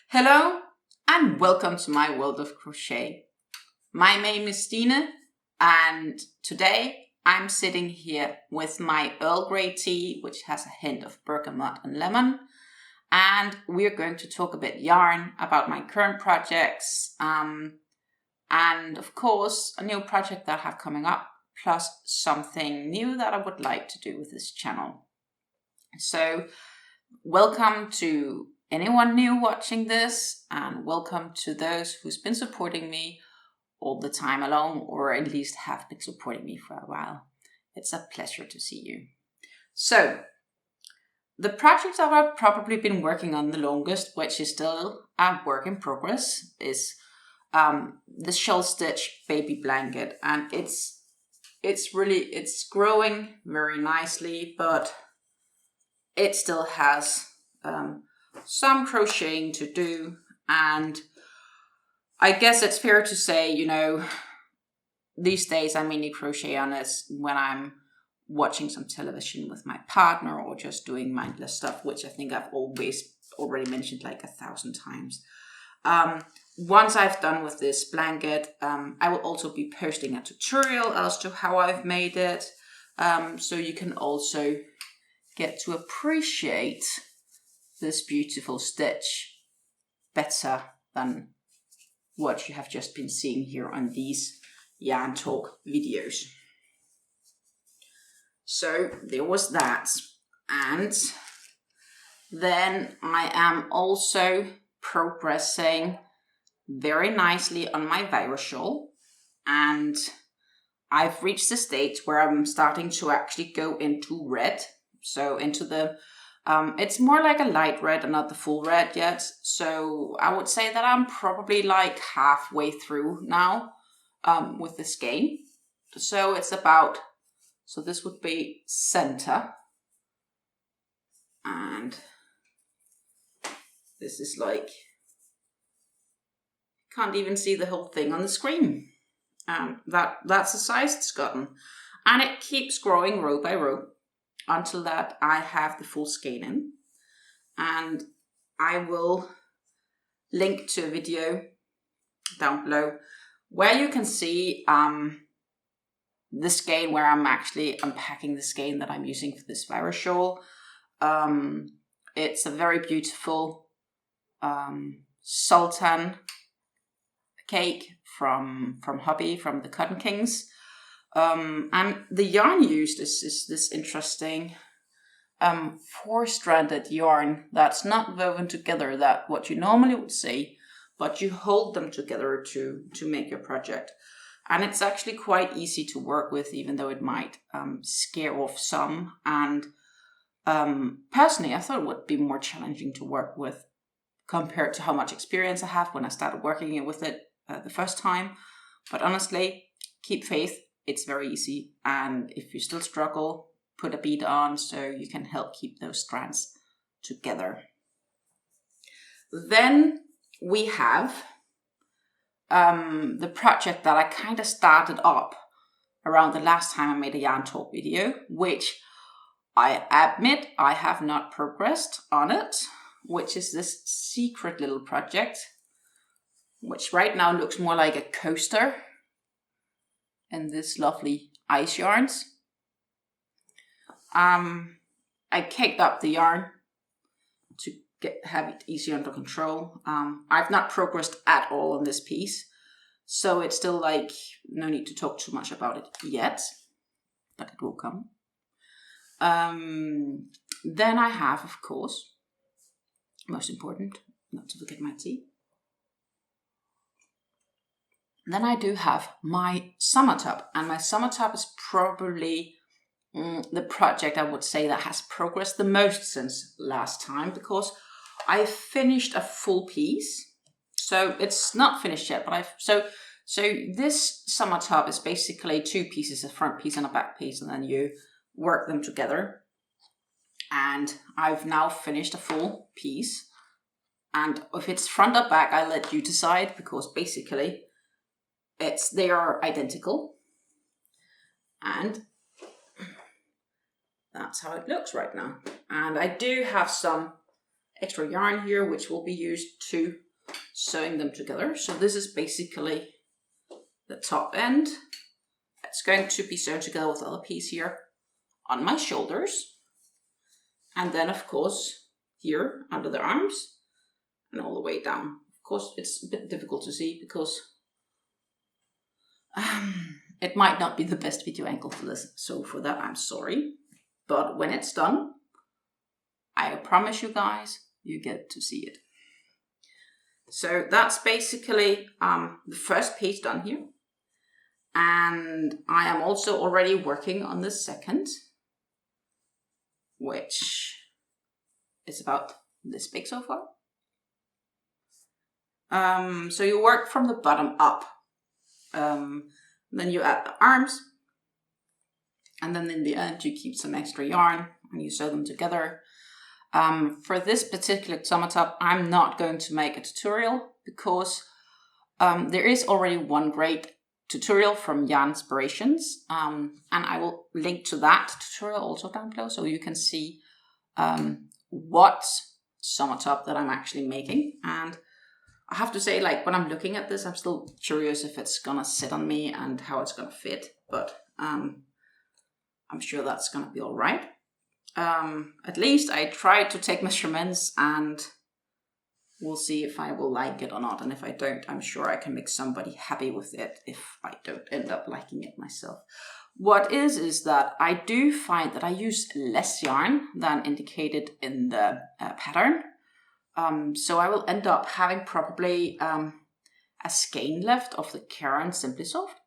Hello and welcome to my world of crochet. My name is Stine and today I'm sitting here with my Earl Grey tea, which has a hint of bergamot and lemon, and we're going to talk a bit yarn about my current projects and of course a new project that I have coming up, plus something new that I would like to do with this channel. So welcome to anyone new watching this, and welcome to those who's been supporting me all the time along, or at least have been supporting me for a while. It's a pleasure to see you. So the project that I've probably been working on the longest, which is still a work in progress, is the shawl stitch baby blanket, and it's growing very nicely, but it still has some crocheting to do. And I guess it's fair to say, you know, these days I mainly crochet on it when I'm watching some television with my partner or just doing mindless stuff, which I think I've already mentioned like 1,000 times. Once I've done with this blanket, I will also be posting a tutorial as to how I've made it, so you can also get to appreciate this beautiful stitch better than what you have just been seeing here on these yarn talk videos. So there was that, and then I am also progressing very nicely on my virus shawl, and I've reached the stage where I'm starting to actually go into red, so into the it's more like a light red and not the full red yet. So I would say that I'm probably like halfway through now with this skein. So it's about, so this would be center. And this is like, can't even see the whole thing on the screen. That's the size it's gotten. And it keeps growing row by row until that I have the full skein in. And I will link to a video down below where you can see the skein, where I'm actually unpacking the skein that I'm using for this virus shawl. It's a very beautiful sultan cake from Hobby, from the Cotton Kings. And the yarn used is this interesting 4-stranded yarn that's not woven together, that what you normally would see, but you hold them together to make your project. And it's actually quite easy to work with, even though it might scare off some. And personally, I thought it would be more challenging to work with compared to how much experience I have when I started working with it the first time. But honestly, keep faith. It's very easy, and if you still struggle, put a bead on so you can help keep those strands together. Then we have the project that I kind of started up around the last time I made a yarn talk video, which I admit I have not progressed on it, which is this secret little project, which right now looks more like a coaster and this lovely ice yarns. I caked up the yarn to have it easy under control. I've not progressed at all on this piece, so it's still like no need to talk too much about it yet, but it will come. Then I have, of course, most important, not to forget my tea. Then I do have my summer top, and my summer top is probably the project I would say that has progressed the most since last time, because I finished a full piece. So it's not finished yet, but so this summer top is basically 2 pieces, a front piece and a back piece, and then you work them together. And I've now finished a full piece. And if it's front or back, I let you decide, because basically they are identical, and that's how it looks right now. And I do have some extra yarn here, which will be used to sewing them together. So this is basically the top end. It's going to be sewn together with the other piece here on my shoulders. And then of course here under the arms and all the way down. Of course it's a bit difficult to see because it might not be the best video angle for this. So for that I'm sorry. But when it's done, I promise you guys, you get to see it. So that's basically the first piece done here. And I am also already working on the second, which is about this big so far. So you work from the bottom up. Then you add the arms. And then in the end, you keep some extra yarn and you sew them together. For this particular summer top, I'm not going to make a tutorial because there is already one great tutorial from Yarninspirations, and I will link to that tutorial also down below so you can see what summer top that I'm actually making. And I have to say, like, when I'm looking at this, I'm still curious if it's gonna sit on me and how it's gonna fit, but I'm sure that's gonna be all right. At least I tried to take measurements and we'll see if I will like it or not. And if I don't, I'm sure I can make somebody happy with it if I don't end up liking it myself. What is that I do find that I use less yarn than indicated in the pattern. So I will end up having probably a skein left of the Caron Simply Soft.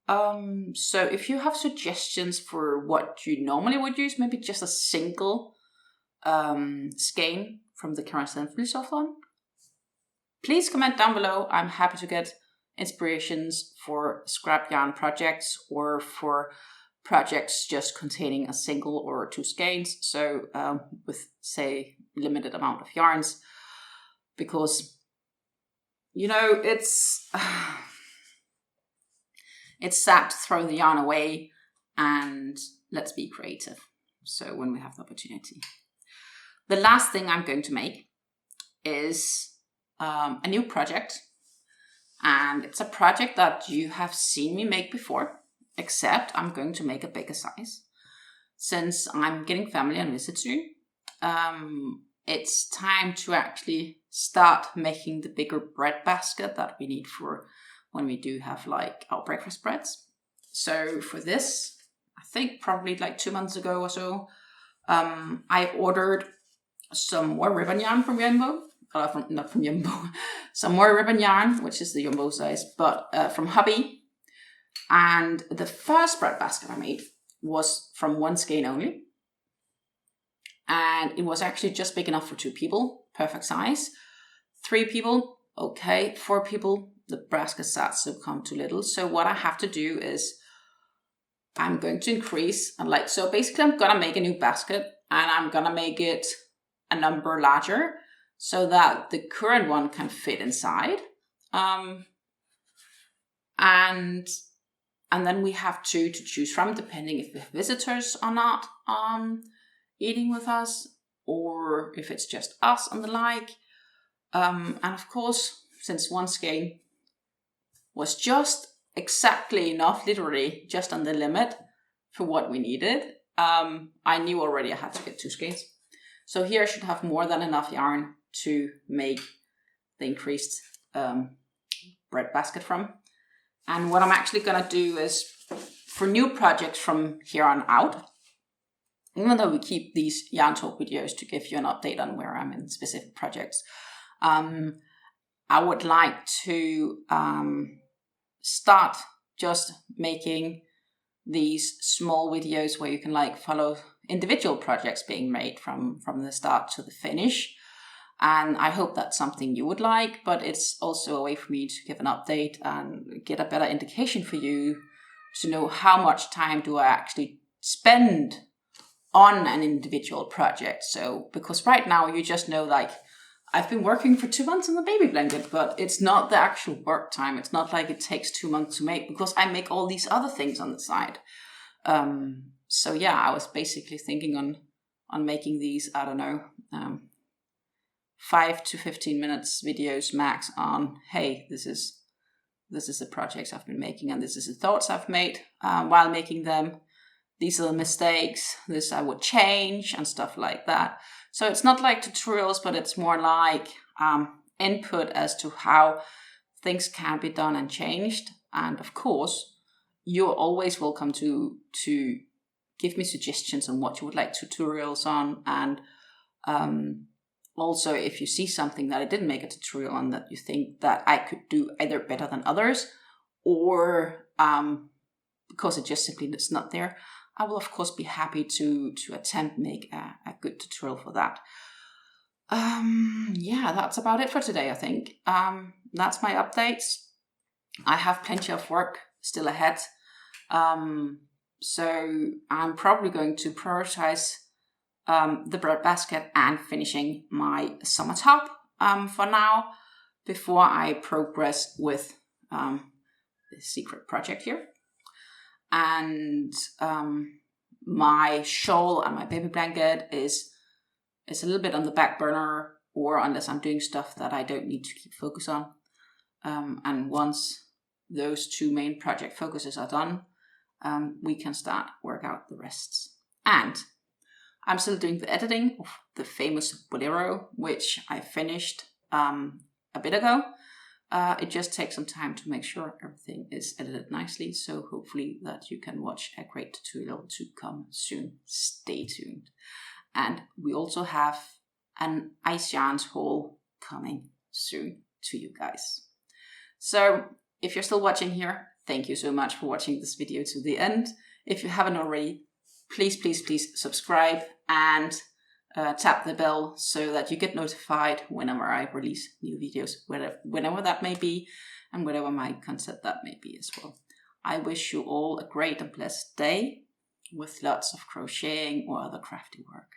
So if you have suggestions for what you normally would use, maybe just a single skein from the Caron Simply Soft one, please comment down below. I'm happy to get inspirations for scrap yarn projects or for projects just containing a single or two skeins. So with, say, limited amount of yarns, because, you know, it's sad to throw the yarn away, and let's be creative. So when we have the opportunity. The last thing I'm going to make is a new project, and it's a project that you have seen me make before, except I'm going to make a bigger size. Since I'm getting family on visit soon, it's time to actually start making the bigger bread basket that we need for when we do have like our breakfast breads. So for this, I think probably like 2 months ago or so, I ordered some more ribbon yarn from Jumbo. Not from Jumbo, some more ribbon yarn, which is the Jumbo size, but from Hubby. And the first bread basket I made was from one skein only. And it was actually just big enough for 2 people, perfect size. 3 people, okay. 4 people, the basket starts to become too little. So what I have to do is I'm going to increase, and like, so basically I'm gonna make a new basket and I'm gonna make it a number larger, so that the current one can fit inside. And then we have 2 to choose from, depending if we have visitors or not eating with us, or if it's just us and the like. And of course, since one skein was just exactly enough, literally just on the limit for what we needed, I knew already I had to get 2 skeins. So here I should have more than enough yarn to make the increased bread basket from. And what I'm actually gonna do is, for new projects from here on out, even though we keep these yarn talk videos to give you an update on where I'm in specific projects, I would like to start just making these small videos where you can like follow individual projects being made from the start to the finish. And I hope that's something you would like, but it's also a way for me to give an update and get a better indication for you to know how much time do I actually spend on an individual project. So, because right now you just know, like, I've been working for 2 months on the baby blanket, but it's not the actual work time. It's not like it takes 2 months to make, because I make all these other things on the side. So yeah, I was basically thinking on making these, I don't know, 5 to 15 minutes videos max on, hey, this is the projects I've been making, and this is the thoughts I've made while making them. These are the mistakes, this I would change, and stuff like that. So it's not like tutorials, but it's more like input as to how things can be done and changed. And of course, you're always welcome to give me suggestions on what you would like tutorials on. And also, if you see something that I didn't make a tutorial on that you think that I could do either better than others, or because it just simply is not there, I will of course be happy to attempt make a good tutorial for that. Yeah, that's about it for today, I think. That's my updates. I have plenty of work still ahead. So I'm probably going to prioritize the bread basket and finishing my summer top for now, before I progress with the secret project here. And my shawl and my baby blanket is a little bit on the back burner, or unless I'm doing stuff that I don't need to keep focus on. And once those two main project focuses are done, we can start work out the rest. And I'm still doing the editing of the famous Bolero, which I finished a bit ago. It just takes some time to make sure everything is edited nicely, so hopefully that you can watch a great tutorial to come soon. Stay tuned. And we also have an ice yarns haul coming soon to you guys. So if you're still watching here, thank you so much for watching this video to the end. If you haven't already, please subscribe and tap the bell so that you get notified whenever I release new videos, whenever that may be, and whatever my content that may be as well. I wish you all a great and blessed day with lots of crocheting or other crafty work.